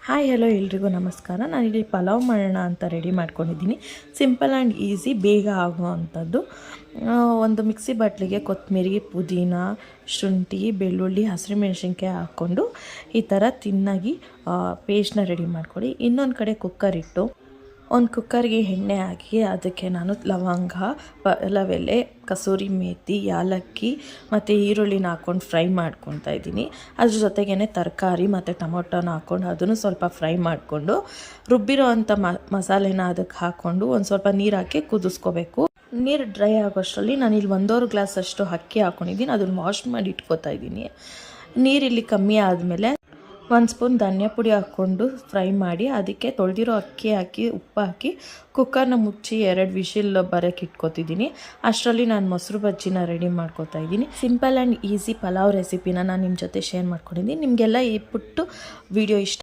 Hi hello ಎಲ್ರಿಗೂ ನಮಸ್ಕಾರ. ನಾನಿಲ್ಲಿ ಪಲಾವ್ ಮಾಡೋಣ ಅಂತ ರೆಡಿ ಮಾಡ್ಕೊಂಡಿದ್ದೀನಿ. ಸಿಂಪಲ್ ಆ್ಯಂಡ್ ಈಸಿ, ಬೇಗ ಆಗುವಂಥದ್ದು. ಒಂದು ಮಿಕ್ಸಿ ಬಾಟ್ಲಿಗೆ ಕೊತ್ತಂಬರಿ, ಪುದೀನ, ಶುಂಠಿ, ಬೆಳ್ಳುಳ್ಳಿ, ಹಸಿರುಮೆಣಸಿನ್ಕಾಯಿ ಹಾಕ್ಕೊಂಡು ಈ ಥರ ತಿನ್ನಾಗಿ ಪೇಸ್ಟ್ನ ರೆಡಿ ಮಾಡ್ಕೊಳ್ಳಿ. ಇನ್ನೊಂದು ಕಡೆ ಕುಕ್ಕರ್ ಇಟ್ಟು ಒಂದು ಕುಕ್ಕರ್ಗೆ ಎಣ್ಣೆ ಹಾಕಿ ಅದಕ್ಕೆ ನಾನು ಲವಂಗ, ಪಲಾವೆಲೆ, ಕಸೂರಿ ಮೇಥಿ, ಯಾಲಕ್ಕಿ ಮತ್ತು ಈರುಳ್ಳಿನ ಹಾಕ್ಕೊಂಡು ಫ್ರೈ ಮಾಡ್ಕೊತಾ ಇದ್ದೀನಿ. ಅದ್ರ ಜೊತೆಗೇ ತರಕಾರಿ ಮತ್ತು ಟೊಮೊಟೊನ ಹಾಕ್ಕೊಂಡು ಅದನ್ನು ಸ್ವಲ್ಪ ಫ್ರೈ ಮಾಡಿಕೊಂಡು ರುಬ್ಬಿರೋ ಅಂಥ ಮಸಾಲೆನ ಅದಕ್ಕೆ ಹಾಕ್ಕೊಂಡು ಒಂದು ಸ್ವಲ್ಪ ನೀರು ಹಾಕಿ ಕುದಿಸ್ಕೋಬೇಕು. ನೀರು ಡ್ರೈ ಆಗೋಷ್ಟರಲ್ಲಿ ನಾನಿಲ್ಲಿ 1.5 ಗ್ಲಾಸ್ ಅಷ್ಟು ಅಕ್ಕಿ ಹಾಕ್ಕೊಂಡಿದ್ದೀನಿ. ಅದನ್ನು ವಾಶ್ ಮಾಡಿ ಇಟ್ಕೋತಾ ಇದ್ದೀನಿ. ನೀರಿಲ್ಲಿ ಕಮ್ಮಿ ಆದಮೇಲೆ 1 ಸ್ಪೂನ್ ಧನಿಯಾ ಪುಡಿ ಹಾಕ್ಕೊಂಡು ಫ್ರೈ ಮಾಡಿ ಅದಕ್ಕೆ ತೊಳೆದಿರೋ ಅಕ್ಕಿ ಹಾಕಿ ಉಪ್ಪು ಹಾಕಿ ಕುಕ್ಕರ್ನ ಮುಚ್ಚಿ 2 ವಿಷಿಲ್ ಬರೋಕ್ಕೆ ಇಟ್ಕೊತಿದ್ದೀನಿ. ಅಷ್ಟರಲ್ಲಿ ನಾನು ಮೊಸರು ಬಜ್ಜಿನ ರೆಡಿ ಮಾಡ್ಕೊತಾ ಇದ್ದೀನಿ. ಸಿಂಪಲ್ ಆ್ಯಂಡ್ ಈಸಿ ಪಲಾವ್ ರೆಸಿಪಿನ ನಾನು ನಿಮ್ಮ ಜೊತೆ ಶೇರ್ ಮಾಡ್ಕೊಂಡಿದ್ದೀನಿ. ನಿಮಗೆಲ್ಲ ಈ ಪುಟ್ಟು ವಿಡಿಯೋ ಇಷ್ಟ